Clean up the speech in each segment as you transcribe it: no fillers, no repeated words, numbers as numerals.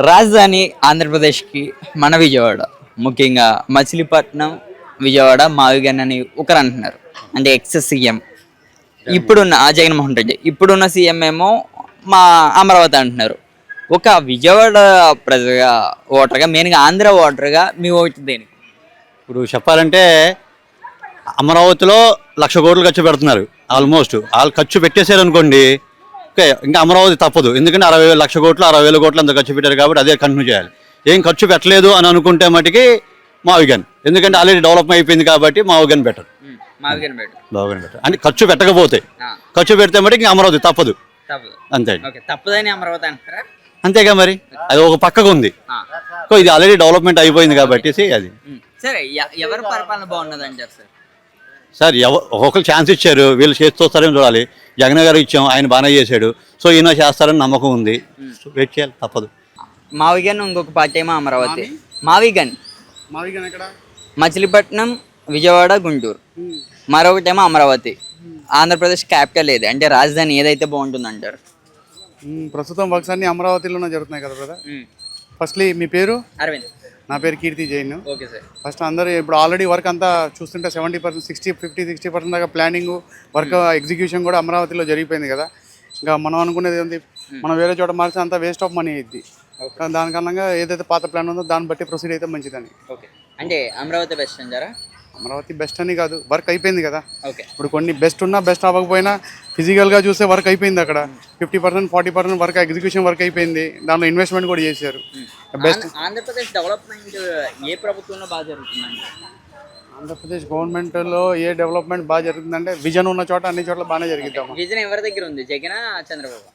రాజధాని ఆంధ్రప్రదేశ్కి మన విజయవాడ, ముఖ్యంగా మచిలీపట్నం, విజయవాడ మావిగన్ అని ఒకరు అంటున్నారు. అంటే ఎక్స్ సీఎం ఇప్పుడున్న జగన్మోహన్ రెడ్డి, ఇప్పుడున్న సీఎం ఏమో మా అమరావతి అంటున్నారు. ఒక విజయవాడ ప్రజగా, ఓటర్గా, మెయిన్గా ఆంధ్ర ఓటర్గా మీ ఓటు దేనికి? ఇప్పుడు చెప్పాలంటే అమరావతిలో 1,00,000 కోట్లు ఖర్చు పెడుతున్నారు. ఆల్మోస్ట్ వాళ్ళు ఖర్చు పెట్టేశారు అనుకోండి, ఓకే, ఇంకా అమరావతి తప్పదు. ఎందుకంటే 60,000 1,00,000 కోట్లు 60,000 కోట్లు అంత ఖర్చు పెట్టారు కాబట్టి అదే కంటిన్యూ చేయాలి. ఏం ఖర్చు పెట్టలేదు అని అనుకుంటే మటుకి మావిగన్, ఎందుకంటే ఆల్రెడీ డెవలప్ అయిపోయింది కాబట్టి మావిగన్ బెటర్. మావిగన్ బెటర్. మావిగన్ బెటర్ అంటే ఖర్చు పెట్టకపోతే, ఖర్చు పెడితే మటుకు ఇంకా అమరావతి తప్పదు. అంతే, తప్పదని అమరావతి అంటారా? అంతేగా మరి, అది ఒక పక్కకు ఉంది. ఇది ఆల్రెడీ డెవలప్మెంట్ అయిపోయింది కాబట్టి అది. సరే, ఎవరి పరిపాలన బాగున్నది అంటారు సార్? సార్ ఒక్కొక్కరు ఛాన్స్ ఇచ్చారు, వీళ్ళు చేస్తారని చూడాలి. జగన్ గారు ఇచ్చాం, ఆయన బాగానే చేశాడు. సో ఈయన చేస్తారని నమ్మకం ఉంది. వెయిట్ చేయాలి, తప్పదు. మావిగన్, ఇంకొక పార్టీ ఏమో అమరావతి. మావిగన్ ఎక్కడ? మచిలీపట్నం, విజయవాడ, గుంటూరు. మరొకటేమో అమరావతి. ఆంధ్రప్రదేశ్ క్యాపిటల్ ఏది, అంటే రాజధాని ఏదైతే బాగుంటుంది అంటారు? ప్రస్తుతం వర్క్స్ అన్ని అమరావతిలోనే జరుగుతున్నాయి కదా బ్రదర్. ఫస్ట్లీ మీ పేరు? అరవింద్. నా పేరు Keerthi Jain. Okay sir. First అందరూ ఇప్పుడు ఆల్రెడీ వర్క్ అంతా చూస్తుంటే 70%, 60% దాకా ప్లానింగ్ వర్క్ ఎగ్జిక్యూషన్ కూడా అమరావతిలో జరిగిపోయింది కదా. ఇంకా మనం అనుకునేది ఏంటి, మనం వేరే చోట మారితే అంతా వేస్ట్ ఆఫ్ మనీ అయింది. దానికన్నా ఏదైతే పాత ప్లాన్ ఉందో దాన్ని బట్టి ప్రొసీడ్ అయితే మంచిదని. ఓకే, అంటే అమరావతి బెస్ట్ అంటారా? అమరావతి బెస్ట్ అని కాదు, వర్క్ అయిపోయింది కదా. ఓకే, ఇప్పుడు కొన్ని బెస్ట్ ఉన్నా బెస్ట్ అవ్వకపోయినా ఫిజికల్గా చూస్తే వర్క్ అయిపోయింది. అక్కడ 50%, 40% వర్క్ ఎగ్జిక్యూషన్ వర్క్ అయిపోయింది. దాంట్లో ఇన్వెస్ట్మెంట్ కూడా చేశారు. బెస్ట్. ఆంధ్రప్రదేశ్ డెవలప్మెంట్ ఏ ప్రభుత్వంలో బాగా జరుగుతుందండి? ఆంధ్రప్రదేశ్ గవర్నమెంట్లో ఏ డెవలప్మెంట్ బాగా జరుగుతుందంటే విజన్ ఉన్న చోట అన్ని చోట్ల బాగానే జరిగిద్దాం. విజన్ ఎవరి దగ్గర ఉంది, జగన్ చంద్రబాబు?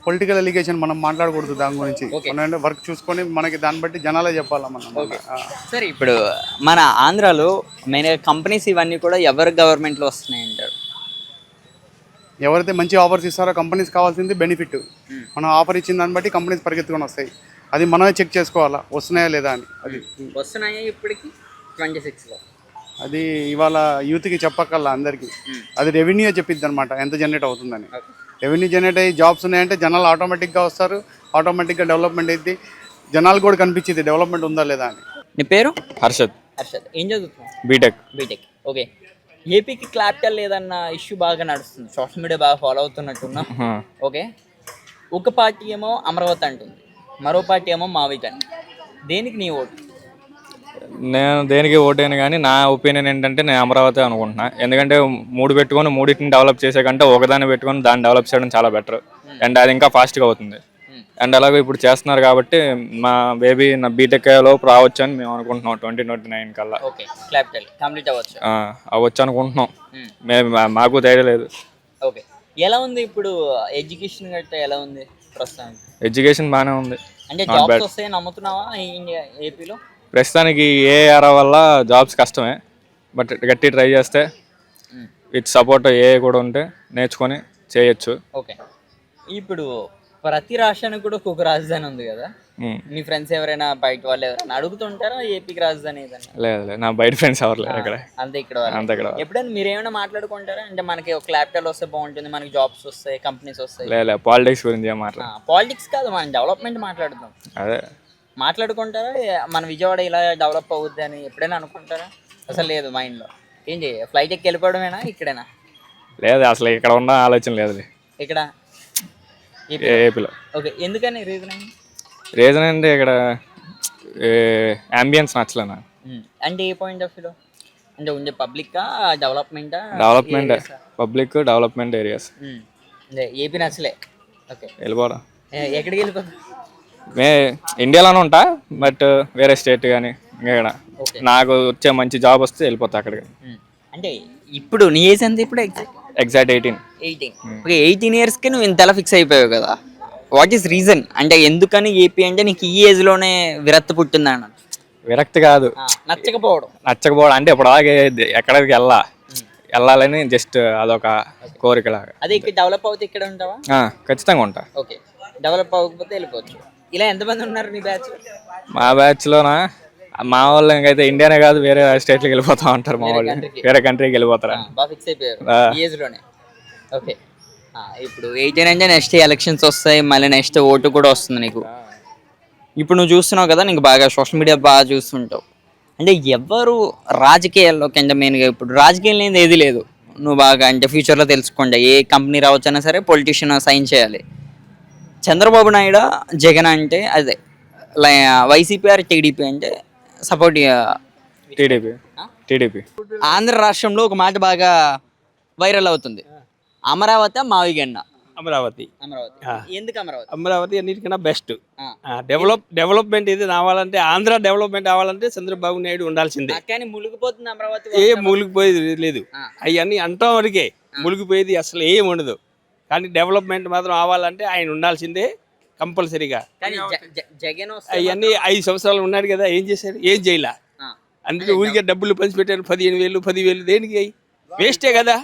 పొలిటికల్ ఎలిగేషన్ మనం మాట్లాడకూడదు దాని గురించి. వర్క్ చూసుకొని మనకి దాన్ని బట్టి జనాలే చెప్పాలా మనం. సరే, ఇప్పుడు మన ఆంధ్రాలో మెయిన్గా కంపెనీస్ ఇవన్నీ కూడా ఎవరి గవర్నమెంట్లో వస్తున్నాయి అంటారు? ఎవరైతే మంచి ఆఫర్స్ ఇస్తారో కంపెనీస్ కావాల్సింది బెనిఫిట్. మనం ఆఫర్ ఇచ్చిన దాన్ని బట్టి కంపెనీస్ పరిగెత్తుకొని వస్తాయి. అది మనమే చెక్ చేసుకోవాలా వస్తున్నాయా లేదా అని. అది వస్తున్నాయా ఇప్పటికి 26లో? అది ఇవాళ యూత్కి చెప్పక్కల్లా అందరికీ. అది రెవెన్యూ చెప్పిద్ది అనమాట ఎంత జనరేట్ అవుతుందని. రెవెన్యూ జనరేట్ అయ్యి జాబ్స్ ఉన్నాయంటే జనాలు ఆటోమేటిక్గా వస్తారు, ఆటోమేటిక్గా డెవలప్మెంట్ అయింది. జనాలు కూడా కనిపించింది డెవలప్మెంట్ ఉందా లేదా అని. నీ పేరు? హర్షద్. ఏం చదువుతున్నావు? బీటెక్. ఓకే, ఏపీకి క్యాపిటల్ లేదన్న ఇష్యూ బాగా నడుస్తుంది, సోషల్ మీడియా బాగా ఫాలో అవుతున్నట్టున్నా. ఓకే, ఒక పార్టీ ఏమో అమరావతి అంటుంది, మరో పార్టీ ఏమో మావిగన్. దేనికి నీ ఓటు? నేను దేనికి ఓటేను, కానీ నా ఒపీనియన్ ఏంటంటే నేను అమరావతి అనుకుంటున్నా. ఎందుకంటే 3 పెట్టుకొని మూడింటిని డెవలప్ చేసే కంటే ఒకదాన్ని పెట్టుకొని దాన్ని డెవలప్ చేయడం చాలా బెటర్. అండ్ అది ఇంకా ఫాస్ట్గా అవుతుంది. అండ్ అలాగే ఇప్పుడు చేస్తున్నారు కాబట్టి మా బేబీ నా బీటెక్లో రావచ్చు అని మేము అనుకుంటున్నాం 2029 కల్లా. ఓకే, క్యాపిటల్ కంప్లీట్ అవ్వచ్చు అనుకుంటున్నాం. మాకు ధైర్యం లేదు. ఓకే, ఎలా ఉంది ఇప్పుడు ఎడ్యుకేషన్ గట్రా ఎలా ఉంది ప్రస్తుతానికి? ఎడ్యుకేషన్ బాగానే ఉంది. అంటే జాబ్స్ వస్తాయని నమ్ముతున్నావా ఏపీలో? ప్రస్తుతానికి ఏఆర్ వల్ల జాబ్స్ కష్టమే, బట్ గట్టి ట్రై చేస్తే విత్ సపోర్ట్ ఏ కూడా ఉంటే నేర్చుకొని చేయొచ్చు. ఓకే, ఇప్పుడు ప్రతి రాష్ట్రానికి కూడా ఒక్కొక్క రాజధాని ఉంది కదా. మీ ఫ్రెండ్స్ ఎవరైనా బయట వాళ్ళు ఎవరైనా అడుగుతుంటారా ఏపీకి రాజధాని ఏదైనా? లేదు, నా బయట ఫ్రెండ్స్ ఎవరు లేదు ఇక్కడ. అంతే, ఇక్కడ ఎప్పుడైనా మీరు ఏమైనా మాట్లాడుకుంటారా? అంటే మనకి ఒక క్యాపిటల్ వస్తే బాగుంటుంది, మనకి జాబ్స్ వస్తాయి, కంపెనీస్ వస్తాయి. లేదు, పాలిటిక్స్ గురించి పాలిటిక్స్ కాదు, మనం డెవలప్మెంట్ మాట్లాడుతాం. అదే మాట్లాడుకుంటారా? మన విజయవాడ ఇలా డెవలప్ అవుద్ది అని ఎప్పుడైనా అనుకుంటారా? అసలు లేదు మైండ్లో. ఏంటి, ఫ్లైట్ ఎక్కి వెళ్ళిపోవడమేనా ఇక్కడేనా? లేదు, అసలు ఇక్కడ ఉన్న ఆలోచన లేదు. ఇక్కడ ఏపీలో. ఓకే, ఎందుకని రీజన్ అంటే ఇక్కడ అంబియన్స్ నచ్చలేనా? అంటే ఏ పాయింట్ ఆఫ్ వ్యూలో? అంటే ఉండే పబ్లికా development public development areas. AP నచ్చలే. ఓకే, వెళ్ళిపోవడం. ఎక్కడికి వెళ్ళిపోతా? ఇండియాలోనే ఉంటా, బట్ వేరే స్టేట్ కానీ ఇక్కడ నాకు వచ్చే మంచి జాబ్ వస్తే వెళ్ళిపోతా అక్కడికి. అంటే ఇప్పుడు నీ ఏజ్ ఎంత ఇప్పుడు? ఎగ్జాక్ట్ 18. ఓకే, 18 ఇయర్స్కి నువ్వు ఇంతలా ఫిక్స్ అయిపోయావు కదా. What is reason? అంటే ఎందుకని ఏపీ అంటే నీకు ఈ ఏజ్లోనే విరక్తి పుట్టిందా? విరక్తి కాదు, నచ్చకపోవడం. అంటే ఇప్పుడు అలాగే ఎక్కడికి వెళ్ళాలని జస్ట్ అదొక కోరిక లాగా. అదే ఇక్కడ డెవలప్ అవుతే ఇక్కడ ఉంటావా? ఖచ్చితంగా ఉంటా. ఓకే, డెవలప్ అవ్వకపోతే వెళ్ళిపోవచ్చు. ఇలా ఎంతమంది ఉన్నారు నీ బ్యాచ్? మా బ్యాచ్లోనా మా వాళ్ళు ఇంకైతే ఇండియానే కాదు వేరే స్టేట్లకి వెళ్ళిపోతా ఉంటారు. మా వాళ్ళు వేరే కంట్రీకి వెళ్ళిపోతారా? బాగా ఫిక్స్ అయిపోయారు ఈ ఏజ్లోనే. ఓకే, ఇప్పుడు 18 అంటే నెక్స్ట్ ఎలక్షన్స్ వస్తాయి, మళ్ళీ నెక్స్ట్ ఓటు కూడా వస్తుంది నీకు. ఇప్పుడు నువ్వు చూస్తున్నావు కదా, నీకు బాగా సోషల్ మీడియా బాగా చూస్తుంటావు. అంటే ఎవరు రాజకీయాల్లోకి అంటే మెయిన్గా ఇప్పుడు రాజకీయం లేనిది ఏది లేదు. నువ్వు బాగా అంటే ఫ్యూచర్లో తెలుసుకోండి, ఏ కంపెనీ రావచ్చైనా సరే పొలిటీషియన్ సైన్ చేయాలి. చంద్రబాబు నాయుడు జగన్ అంటే అదే వైసీపీ ఆర్ టీడీపీ అంటే సపోర్ట్. టీడీపీ టీడీపీ ఆంధ్ర రాష్ట్రంలో ఒక మాట బాగా వైరల్ అవుతుంది, అమరావతి మావిగన్న. అమరావతి అమరావతి ఎందుకు అమరావతి? అమరావతి అన్నిటికన్నా బెస్ట్. ఆ. డెవలప్మెంట్ ఇది రావాలంటే, ఆంధ్ర డెవలప్మెంట్ అవ్వాలంటే చంద్రబాబు నాయుడు ఉండాల్సిందే. కానీ మునిగిపోతుంది అమరావతి. ఏ మునిగిపోయేది లేదు, ఆ. అవన్నీ అంటాం వరకే. మునిగిపోయేది అసలు ఏం ఉండదు. కానీ డెవలప్మెంట్ మాత్రం అవ్వాలంటే ఆయన ఉండాల్సిందే కంపల్సరీగా. కానీ జగన్ వస్తే అవన్నీ 5 సంవత్సరాలు ఉన్నాడు కదా, ఏం చేశాడు? ఏం చేయలే. ఆ. అందుకే ఊరికే డబ్బులు పంచిపెట్టారు, 15,000 10,000 దేనికి అయ్యి వేస్టే కదా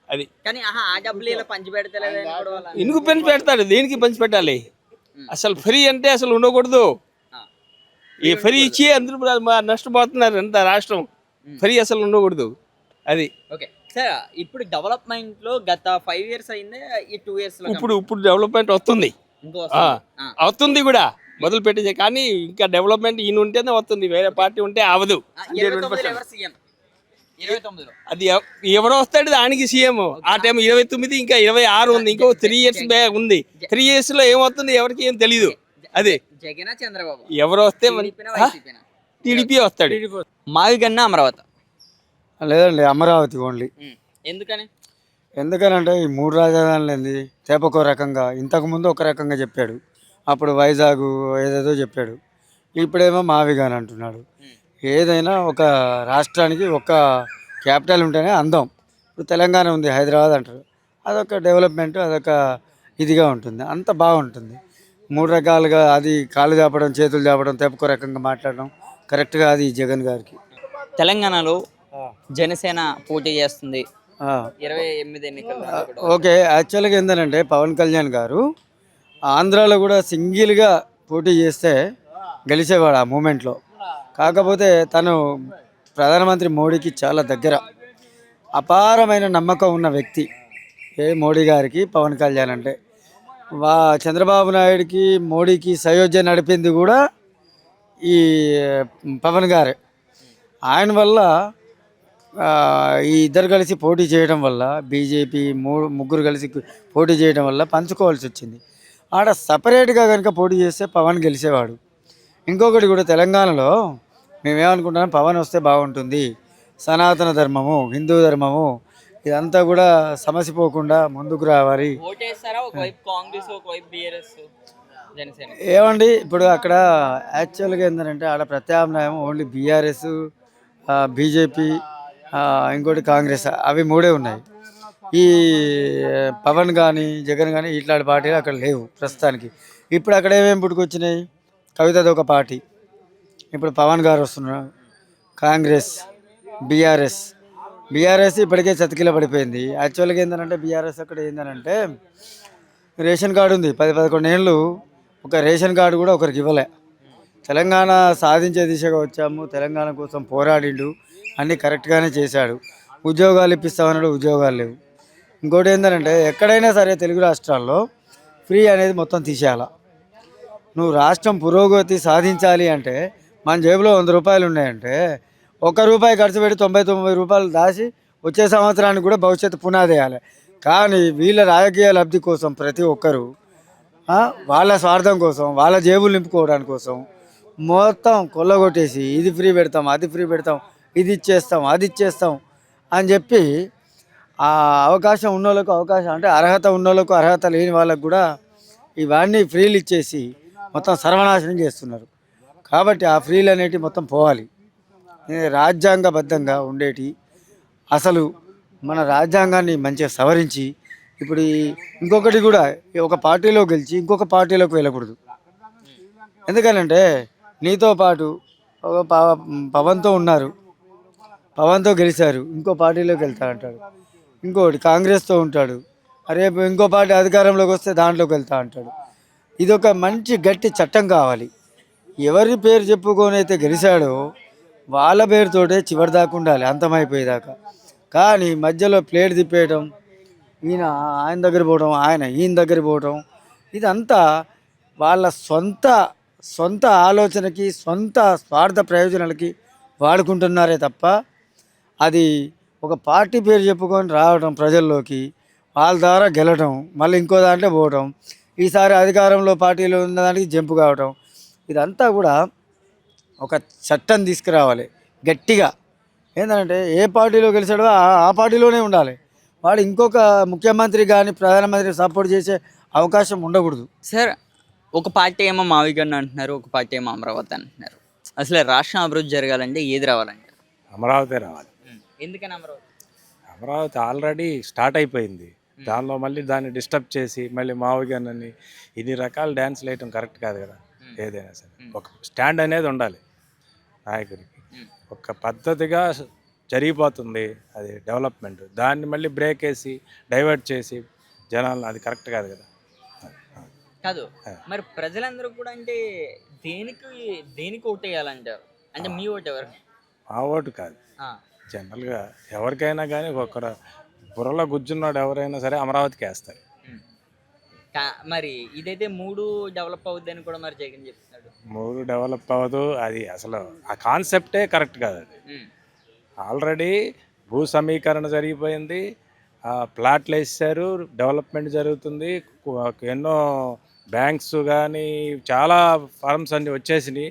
అది. కానీ ఆ డబ్బులు ఇలా పంచి పెడతలేదని కూడా వాళ్ళ- ఎందుకు పంచి పెడతాడు? దేనికి పంచి పెట్టాలి? అసలు ఫ్రీ అంటే అసలు ఉండకూడదు. ఆ. ఈ ఫ్రీ ఇచ్చి అందరూ నష్టపోతున్నారు అంత రాష్ట్రం. ఫ్రీ అసలు ఉండకూడదు అది. ఓకే సార్, ఇప్పుడు డెవలప్మెంట్ లో గత 5 years అయిందే, ఈ 2 years లో ఇప్పుడు డెవలప్మెంట్ వస్తుంది. ఇంకో వస్తుంది. ఆ. అవుతుంది కూడా మొదలు పెట్టేసి. కానీ ఇంకా డెవలప్మెంట్ ఈయన ఉంటేనే వస్తుంది, వేరే పార్టీ ఉంటే అవదు. 29 ఎవరు సీఎం? 29లో అది ఎవరో వస్తాడు దానికి సీఎం. ఆ టైం 29, ఇంకా 26 ఉంది, ఇంకో 3 years బ్యాక్ ఉంది. 3 years లో ఏమవుతుంది ఎవరికి ఏం తెలీదు. అదే జగన్ చంద్రబాబు ఎవరు వస్తే వైసీపీనా? టీడీపీ వస్తాడు. మావిగన్న అమరావతి. లేదండి, అమరావతి ఓన్లీ. ఎందుకని? ఎందుకనంటే ఈ 3 రాజధానులు ఏంది, తేపకో రకంగా, ఇంతకుముందు ఒక రకంగా చెప్పాడు, అప్పుడు వైజాగ్ ఏదేదో చెప్పాడు, ఇప్పుడేమో మావిగాని అంటున్నాడు. ఏదైనా ఒక రాష్ట్రానికి ఒక క్యాపిటల్ ఉంటేనే అందం. ఇప్పుడు తెలంగాణ ఉంది, హైదరాబాద్ అంటారు, అదొక డెవలప్మెంట్, అదొక ఇదిగా ఉంటుంది, అంత బాగుంటుంది. 3 రకాలుగా అది కాళ్ళు చాపడం, చేతులు చాపడం, తేపకో రకంగా మాట్లాడడం కరెక్ట్గా అది జగన్ గారికి. తెలంగాణలో జనసేన పోటీ చేస్తుంది 28 ఎన్నికల్లో. ఓకే, యాక్చువల్గా ఏంటంటే పవన్ కళ్యాణ్ గారు ఆంధ్రాలో కూడా సింగిల్గా పోటీ చేస్తే గెలిచేవాడు ఆ మూమెంట్లో. కాకపోతే తను ప్రధానమంత్రి మోడీకి చాలా దగ్గర, అపారమైన నమ్మకం ఉన్న వ్యక్తి మోడీ గారికి పవన్ కళ్యాణ్ అంటే. చంద్రబాబు నాయుడికి మోడీకి సయోధ్య నడిపింది కూడా ఈ పవన్ గారే. ఆయన వల్ల ఈ ఇద్దరు కలిసి పోటీ చేయడం వల్ల, బీజేపీ ముగ్గురు కలిసి పోటీ చేయడం వల్ల పంచుకోవాల్సి వచ్చింది. ఆడ సపరేట్గా కనుక పోటీ చేస్తే పవన్ గెలిచేవాడు. ఇంకొకటి కూడా, తెలంగాణలో మేమేమనుకుంటున్నాం, పవన్ వస్తే బాగుంటుంది, సనాతన ధర్మము, హిందూ ధర్మము ఇదంతా కూడా సమసిపోకుండా ముందుకు రావాలి. ఓటేస్తారా ఒకవైపు కాంగ్రెస్, ఒకవైపు బీఆర్ఎస్, జనసేన? ఏమండి, ఇప్పుడు అక్కడ యాక్చువల్గా ఏంటంటే ఆడ ప్రత్యామ్నాయం ఓన్లీ బీఆర్ఎస్, బీజేపీ, ఇంకోటి కాంగ్రెస్, అవి 3 ఉన్నాయి. ఈ పవన్ కానీ జగన్ కానీ ఇట్లాంటి పార్టీలు అక్కడ లేవు ప్రస్తుతానికి. ఇప్పుడు అక్కడ ఏమేమి పుట్టుకొచ్చినాయి, కవితది ఒక పార్టీ, ఇప్పుడు పవన్ గారు వస్తున్నారు, కాంగ్రెస్, బీఆర్ఎస్ ఇప్పటికే చతికిల పడిపోయింది. యాక్చువల్గా ఏంటంటే బీఆర్ఎస్ అక్కడ ఏంటంటే రేషన్ కార్డు ఉంది, 10-11 ఏళ్ళు ఒక రేషన్ కార్డు కూడా ఒకరికి ఇవ్వలే. తెలంగాణ సాధించే దిశగా వచ్చాము, తెలంగాణ కోసం పోరాడిండు, అన్నీ కరెక్ట్గానే చేశాడు. ఉద్యోగాలు ఇప్పిస్తామన్నాడు, ఉద్యోగాలు లేవు. ఇంకోటి ఏంటంటే ఎక్కడైనా సరే తెలుగు రాష్ట్రాల్లో ఫ్రీ అనేది మొత్తం తీసేయాల. నువ్వు రాష్ట్రం పురోగతి సాధించాలి అంటే మన జేబులో 100 రూపాయలు ఉన్నాయంటే ₹1 ఖర్చు పెట్టి 99 రూపాయలు దాచి వచ్చే సంవత్సరానికి కూడా భవిష్యత్తు పునాది వేయాలి. కానీ వీళ్ళ రాజకీయ లబ్ధి కోసం ప్రతి ఒక్కరూ వాళ్ళ స్వార్థం కోసం, వాళ్ళ జేబులు నింపుకోవడానికి కోసం మొత్తం కొల్లగొట్టేసి ఇది ఫ్రీ పెడతాం, అది ఫ్రీ పెడతాం, ఇది ఇచ్చేస్తాం, అది ఇచ్చేస్తాం అని చెప్పి ఆ అవకాశం ఉన్నోళ్ళకు అవకాశం, అంటే అర్హత ఉన్నోళ్ళకు, అర్హత లేని వాళ్ళకు కూడా ఇవన్నీ ఫ్రీలు ఇచ్చేసి మొత్తం సర్వనాశనం చేస్తున్నారు. కాబట్టి ఆ ఫ్రీలు అనేటివి మొత్తం పోవాలి. రాజ్యాంగబద్ధంగా ఉండేటి, అసలు మన రాజ్యాంగాన్ని మంచిగా సవరించి, ఇప్పుడు ఇంకొకటి కూడా, ఒక పార్టీలో గెలిచి ఇంకొక పార్టీలోకి వెళ్ళకూడదు. ఎందుకనంటే నీతో పాటు ఒక పవన్తో ఉన్నారు, పవన్తో గెలిచారు, ఇంకో పార్టీలోకి వెళ్తా అంటాడు. ఇంకోటి కాంగ్రెస్తో ఉంటాడు, రేపు ఇంకో పార్టీ అధికారంలోకి వస్తే దాంట్లోకి వెళ్తా అంటాడు. ఇది ఒక మంచి గట్టి చట్టం కావాలి. ఎవరి పేరు చెప్పుకొని అయితే గెలిచాడో వాళ్ళ పేరుతోటే చివరి దాకా ఉండాలి, అంతమైపోయేదాకా. కానీ మధ్యలో ప్లేట్ తిప్పేయడం, ఆయన దగ్గర పోవడం, ఆయన ఈయన దగ్గర పోవడం, ఇదంతా వాళ్ళ సొంత సొంత ఆలోచనకి సొంత స్వార్థ ప్రయోజనాలకి వాడుకుంటున్నారే తప్ప అది ఒక పార్టీ పేరు చెప్పుకొని రావడం ప్రజల్లోకి, వాళ్ళ ద్వారా గెలవడం, మళ్ళీ ఇంకో దాంట్లో పోవడం, ఈసారి అధికారంలో పార్టీలో ఉన్నదానికి జంపు కావడం, ఇదంతా కూడా ఒక చట్టం తీసుకురావాలి గట్టిగా. ఏంటంటే ఏ పార్టీలో గెలిచాడో ఆ పార్టీలోనే ఉండాలి. వాడు ఇంకొక ముఖ్యమంత్రి కానీ ప్రధానమంత్రి సపోర్ట్ చేసే అవకాశం ఉండకూడదు. సార్, ఒక పార్టీ ఏమో మావిగన్న అంటున్నారు, ఒక పార్టీ ఏమో అమరావతి అంటున్నారు. అసలు రాష్ట్రం అభివృద్ధి జరగాలంటే ఏది రావాలంటారు? అమరావతి రావాలి. ఎందుకని అమరావతి? అమరావతి ఆల్రెడీ స్టార్ట్ అయిపోయింది. దానిలో మళ్ళీ దాన్ని డిస్టర్బ్ చేసి మళ్ళీ మావుగానని ఇన్ని రకాల డ్యాన్స్లు వేయటం కరెక్ట్ కాదు కదా. ఏదైనా సరే ఒక స్టాండ్ అనేది ఉండాలి నాయకుడికి. ఒక పద్ధతిగా జరిగిపోతుంది అది డెవలప్మెంట్. దాన్ని మళ్ళీ బ్రేక్ వేసి డైవర్ట్ చేసి జనాలను, అది కరెక్ట్ కాదు కదా. కాదు, మరి ప్రజలందరూ కూడా అంటే దేనికి ఓటు వేయాలంటారు? అంటే మీ ఓటు ఎవరు? మా ఓటు కాదు, జనరల్గా ఎవరికైనా కానీ ఒకరు బుర్రలో గుజ్జున్నాడు ఎవరైనా సరే అమరావతికి వేస్తారు. మరి ఇదైతే 3 డెవలప్ అవుద్దని కూడా మరి జగన్ చెప్తున్నాడు. 3 డెవలప్ అవ్వదు, అది అసలు ఆ కాన్సెప్టే కరెక్ట్ కాదు. అది ఆల్రెడీ భూ సమీకరణ జరిగిపోయింది, ప్లాట్లు వేసారు, డెవలప్మెంట్ జరుగుతుంది, ఎన్నో బ్యాంక్స్ కానీ చాలా ఫార్మ్స్ అన్నీ వచ్చేసినాయి,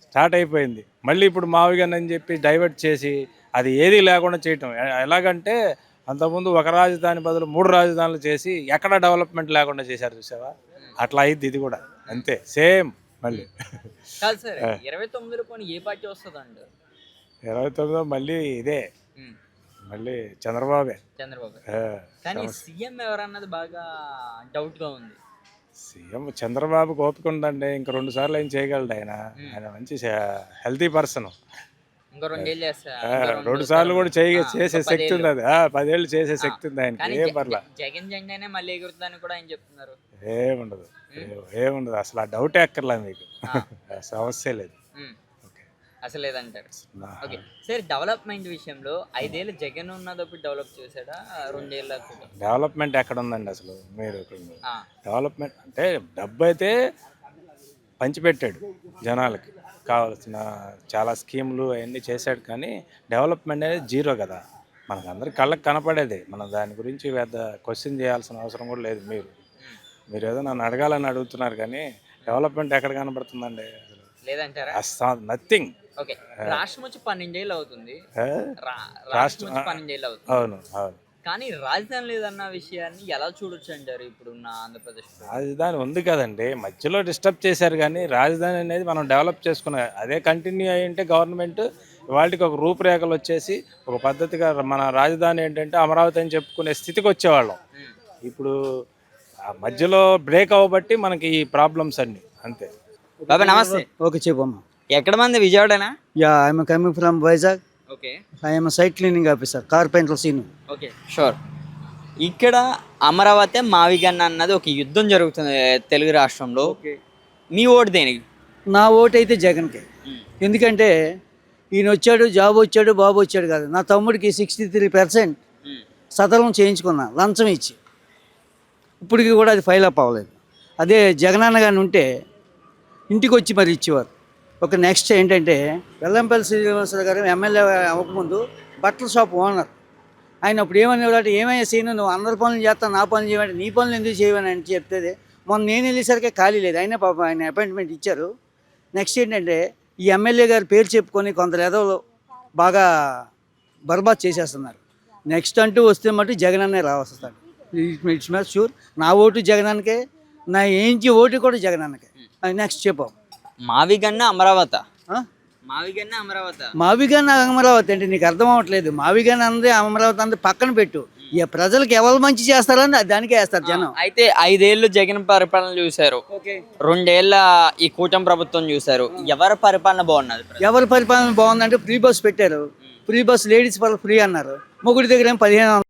స్టార్ట్ అయిపోయింది. మళ్ళీ ఇప్పుడు మావిగానని చెప్పి డైవర్ట్ చేసి అది ఏది లేకుండా చేయటం ఎలాగంటే, అంతకుముందు ఒక రాజధాని బదులు 3 రాజధానులు చేసి ఎక్కడ డెవలప్మెంట్ లేకుండా చేశారు చూసావా, అట్లా అయింది ఇది కూడా అంతే సేమ్. మళ్ళీ కాదు సార్, 29లో పోనీ ఏ పార్టీ వస్తుంది అంటారు? 29 మళ్ళీ ఇదే, మళ్ళీ చంద్రబాబు. కానీ సీఎం ఎవరన్నది బాగా డౌట్ గా ఉంది. సీఎం చంద్రబాబుకి ఓపిక ఉందండి, ఇంక 2 సార్లు ఏం చేయగలడు ఆయన. ఆయన మంచి హెల్తీ పర్సన్. ఇంకో 2 ఏళ్ళు చేస్తా, 2 సార్లు కూడా చేసే శక్తి ఉంది. అది 10 ఏళ్ళు చేసే శక్తి ఉంది ఆయనకి. ఏం పర్లా, జగన్ జెండానే మళ్ళీ ఎగురుతుందని కూడా ఆయన చెప్తున్నారు. ఏముండదు అసలు, ఆ డౌటే ఎక్కర్లా మీకు. సమస్య లేదు అసలు లేదంటారు. ఓకే సార్, డెవలప్మెంట్ విషయంలో 5 ఏళ్ళు జగన్ ఉన్నదప్పుడు డెవలప్ చేశాడా, 2 ఏళ్ళ? డెవలప్మెంట్ ఎక్కడ ఉందండి అసలు? మీరు డెవలప్మెంట్ అంటే డబ్బు అయితే పంచిపెట్టాడు జనాలకి, కావాల్సిన చాలా స్కీములు అవన్నీ చేశాడు, కానీ డెవలప్మెంట్ అనేది జీరో కదా. మనకు అందరికి కళ్ళకి కనపడేది. మనం దాని గురించి పెద్ద క్వశ్చన్ చేయాల్సిన అవసరం కూడా లేదు. మీరు ఏదో నన్ను అడగాలని అడుగుతున్నారు, కానీ డెవలప్మెంట్ ఎక్కడ కనపడుతుందండి? లేదంటారా? నథింగ్. ఓకే, రాష్ట్రం వచ్చి 12 ఏళ్ళు అవుతుంది. రాష్ట్రం 12 ఏళ్ళు అవుతుంది. అవును. కానీ రాజధాని లేదన్న విషయాన్ని ఎలా చూడొచ్చు అంటారు ఇప్పుడున్న ఆంధ్రప్రదేశ్? రాజధాని ఉంది కదండి, మధ్యలో డిస్టర్బ్ చేశారు, కానీ రాజధాని అనేది మనం డెవలప్ చేసుకున్నాం. అదే కంటిన్యూ అయ్యి ఉంటే గవర్నమెంట్ వాళ్ళకి ఒక రూపురేఖలు వచ్చేసి ఒక పద్ధతిగా మన రాజధాని ఏంటంటే అమరావతి అని చెప్పుకునే స్థితికి వచ్చేవాళ్ళం. ఇప్పుడు ఆ మధ్యలో బ్రేక్ అవ్వబట్టి మనకి ఈ ప్రాబ్లమ్స్ అన్ని అంతే. బాబా నమస్తే. ఓకే చెప్పమ్మా. ఎక్కడ మంది? విజయవాడనా? Yeah, I'm coming from Vizag. Okay, I'm site cleaning officer, carpenter Seenu. Okay sure. ఇక్కడ అమరావతి మావిగన్న అన్నది ఒక యుద్ధం జరుగుతుంది తెలుగు రాష్ట్రంలో. మీ ఓటు దేనికి? నా ఓటు అయితే జగన్కే. ఎందుకంటే ఈయన వచ్చాడు, జాబ్ వచ్చాడు, బాబు వచ్చాడు కాదు. నా తమ్ముడికి 63% సతలం చేయించుకున్నా లంచం ఇచ్చి, ఇప్పటికి కూడా అది ఫైల్ అప్ అవ్వలేదు. అదే జగనన్న గారిని ఉంటే ఇంటికి వచ్చి మరి ఇచ్చేవారు. ఒక నెక్స్ట్ ఏంటంటే, వెల్లంపల్లి శ్రీనివాసరావు గారు ఎమ్మెల్యే అవ్వకముందు బట్టల షాప్ ఓనర్. ఆయన అప్పుడు ఏమనేవాడు, ఏమైనా సీను నువ్వు అందరి పనులు చేస్తా, నా పనులు చేయమంటే నీ పనులు ఎందుకు చేయమని అని చెప్తే, మొన్న నేను వెళ్ళేసరికి ఖాళీ లేదు. అయినా పాప ఆయన అపాయింట్మెంట్ ఇచ్చారు. నెక్స్ట్ ఏంటంటే, ఈ ఎమ్మెల్యే గారు పేరు చెప్పుకొని కొందరు ఎదవలు బాగా బర్బాద్ చేసేస్తున్నారు. నెక్స్ట్ అంటూ వస్తే మటు జగనన్నే రావస్తాడు. It's match sure. నా ఓటు జగనన్నకే, నా ఏంచి ఓటు కూడా జగనన్నకే. నెక్స్ట్ చెప్పాం. మావిగన్న అమరావతి. అమరావతి అమరావతి అంటే నీకు అర్థం అవ్వట్లేదు. మావిగన్న అందే అమరావతి అందే పక్కన పెట్టు. ఇక ప్రజలకు ఎవరు మంచి చేస్తారని దానికే వేస్తారు జనం. అయితే 5 ఏళ్ళు జగన్ పరిపాలన చూశారు, 2 ఏళ్ళ ఈ కూటమి ప్రభుత్వం చూశారు. ఎవరి పరిపాలన బాగున్నది? ఎవరి పరిపాలన బాగుందంటే ఫ్రీ బస్ పెట్టారు. ఫ్రీ బస్ లేడీస్ వాళ్ళకి ఫ్రీ అన్నారు. మొగుడి దగ్గర ఏం 1500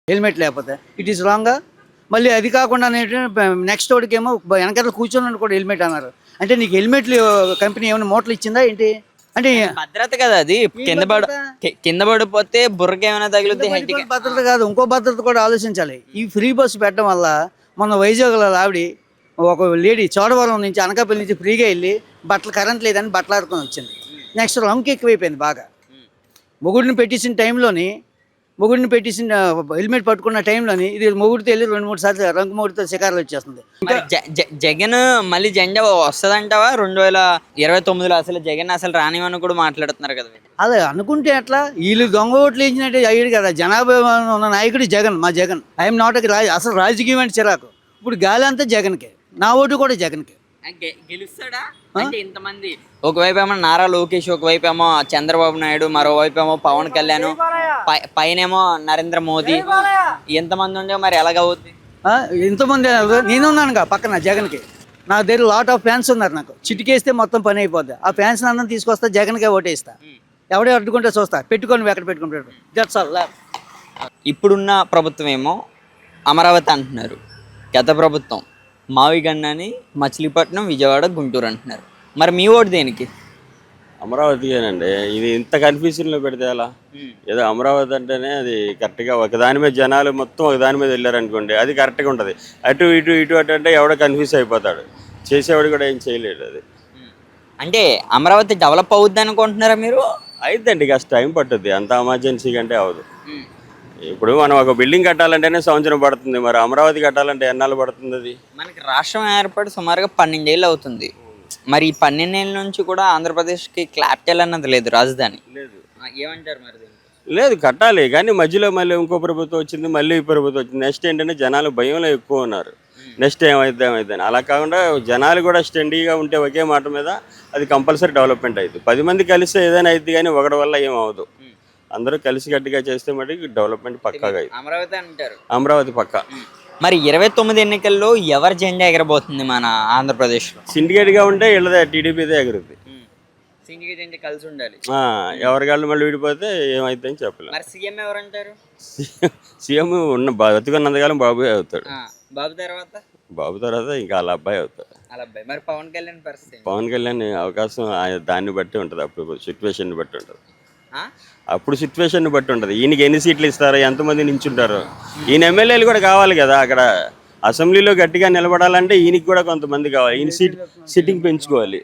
హెల్మెట్ లేకపోతే ఇట్ ఈస్ రాంగా. మళ్ళీ అది కాకుండా నెక్స్ట్ వాడికి ఏమో వెనకాల కూర్చొని కూడా హెల్మెట్ అన్నారు. అంటే నీకు హెల్మెట్లు కంపెనీ ఏమైనా మోటార్లు ఇచ్చిందా ఏంటి? అంటే భద్రత కదా అది. కింద పడిపోతే బుర్రకి ఏమైనా తగిలితే భద్రత కాదు, ఇంకో భద్రత కూడా ఆలోచించాలి. ఈ ఫ్రీ బస్సు పెట్టడం వల్ల మన వైజాగ్లో ఆవిడ ఒక లేడీ చోడవరం నుంచి అనకాపల్లి నుంచి ఫ్రీగా వెళ్ళి బట్టలు కరెంట్ లేదని బట్టలు ఆడుకొని వచ్చింది. నెక్స్ట్ రంకు ఎక్కువైపోయింది బాగా. మొగుడిని పెట్టేసిన టైంలోని హెల్మెట్ పట్టుకున్న టైంలోని ఇది మొగుడితో వెళ్ళి 2-3 సార్లు రంగు మొగుడితో శిఖరాలు వచ్చేస్తుంది. మరి జగన్ మళ్ళీ జెండా వస్తుందంటావా? 2029లో అసలు జగన్ అసలు రానివని కూడా మాట్లాడుతున్నారు కదా. అదే అనుకుంటే అట్లా వీళ్ళు దొంగ ఓట్లు వేసినట్టే అయ్యాడు కదా. జనాభా ఉన్న నాయకుడు జగన్, మా జగన్. ఐఎమ్ నాట్ అసలు రాజకీయం అంటే చిరాకు. ఇప్పుడు గాలి అంతా జగన్కే, నా ఓటు కూడా జగన్కే. గెలుస్తాడా అంటే ఇంతమంది, ఒకవైపు ఏమో నారా లోకేష్, ఒకవైపు ఏమో చంద్రబాబు నాయుడు, మరోవైపు ఏమో పవన్ కళ్యాణ్, పైనేమో నరేంద్ర మోదీ, ఎంతమంది ఉండే మరి ఎలాగవుద్ది? ఎంతమంది నేనున్నానుగా పక్కన జగన్కి. నా దగ్గర లాట్ ఆఫ్ ఫ్యాన్స్ ఉన్నారు. నాకు చిటికేస్తే మొత్తం పని అయిపోద్ది. ఆ ఫ్యాన్స్ అందరం తీసుకొస్తా, జగన్కే ఓటేస్తా. ఎవడే అడ్డుకుంటే చూస్తా, పెట్టుకొని ఎక్కడ పెట్టుకుంటాడు. That's all. ఇప్పుడున్న ప్రభుత్వం ఏమో అమరావతి అంటున్నారు, గత ప్రభుత్వం మావిగన్నని మచిలీపట్నం, విజయవాడ, గుంటూరు అంటున్నారు. మరి మీ ఓటు దేనికి? అమరావతికేనండి. ఇది ఇంత కన్ఫ్యూజన్లో పెడితే ఎలా? ఏదో అమరావతి అంటేనే అది కరెక్ట్గా ఒకదాని మీద జనాలు మొత్తం ఒకదాని మీద వెళ్ళారనుకోండి, అది కరెక్ట్గా ఉంటుంది. అటు ఇటు అంటే ఎవడో కన్ఫ్యూజ్ అయిపోతాడు, చేసేవాడు కూడా ఏం చేయలేడు. అది అంటే అమరావతి డెవలప్ అవుద్ది అనుకుంటున్నారా మీరు? అయిద్దండి, కాస్త టైం పట్టుద్ది. అంత ఎమర్జెన్సీ కంటే అవదు. ఇప్పుడు మనం ఒక బిల్డింగ్ కట్టాలంటేనే సంవత్సరం పడుతుంది, మరి అమరావతి కట్టాలంటే ఎన్నాళ్ళు పడుతుంది? అది మనకి రాష్ట్రం ఏర్పడి సుమారుగా 12 ఏళ్ళు అవుతుంది. మరి ఈ 12 ఏళ్ళ నుంచి కూడా ఆంధ్రప్రదేశ్కి క్యాపిటల్ అన్నది లేదు, రాజధాని లేదు. ఏమంటారు మరి? లేదు, కట్టాలి. కానీ మధ్యలో మళ్ళీ ఇంకో ప్రభుత్వం వచ్చింది, మళ్ళీ ఈ ప్రభుత్వం వచ్చింది. నెక్స్ట్ ఏంటంటే జనాలు భయంలో ఎక్కువ ఉన్నారు. నెక్స్ట్ ఏమైద్ది అని. అలా కాకుండా జనాలు కూడా స్టెండీగా ఉంటే ఒకే మాట మీద అది కంపల్సరీ డెవలప్మెంట్ అవుతుంది. 10 మంది కలిస్తే ఏదైనా అవుతుంది, కానీ ఒకటి వల్ల ఏం అవ్వదు. అందరూ కలిసి గట్టిగా చేస్తే మటుకు డెవలప్మెంట్ పక్కాగా అవుతుంది. అమరావతి అంటారు. అమరావతి పక్కా. మరి 29 ఎన్నికల్లో ఎవరి జెండా ఎగరబోతుంది మన ఆంధ్రప్రదేశ్లో? సిండికేట్గా ఉంటే వీళ్ళదే, టీడీపీదే ఎగురుద్ది. సిండికేట్ అంటే కలిసి ఉండాలి. ఎవరికాళ్ళు మళ్ళీ విడిపోతే ఏమైతుందని చెప్పలేదు. మరి సీఎం ఎవరంటారు? సీఎం బతుకున్నంతకాలం బాబు అవుతాడు. బాబు తర్వాత ఇంకా వాళ్ళ అబ్బాయి అవుతాడు. మరి పవన్ కళ్యాణ్ పరిస్థితి? పవన్ కళ్యాణ్ అవకాశం దాన్ని బట్టి ఉంటుంది, అప్పుడు సిచ్యువేషన్ బట్టి ఉంటుంది. అప్పుడు సిచ్యువేషన్ బట్టి ఉంటుంది. ఈయనకి ఎన్ని సీట్లు ఇస్తారో, ఎంతమంది నించుంటారో. ఈయన ఎమ్మెల్యేలు కూడా కావాలి కదా. అక్కడ అసెంబ్లీలో గట్టిగా నిలబడాలంటే ఈయనకి కూడా కొంతమంది కావాలి. ఈయన సిట్టింగ్ పెంచుకోవాలి.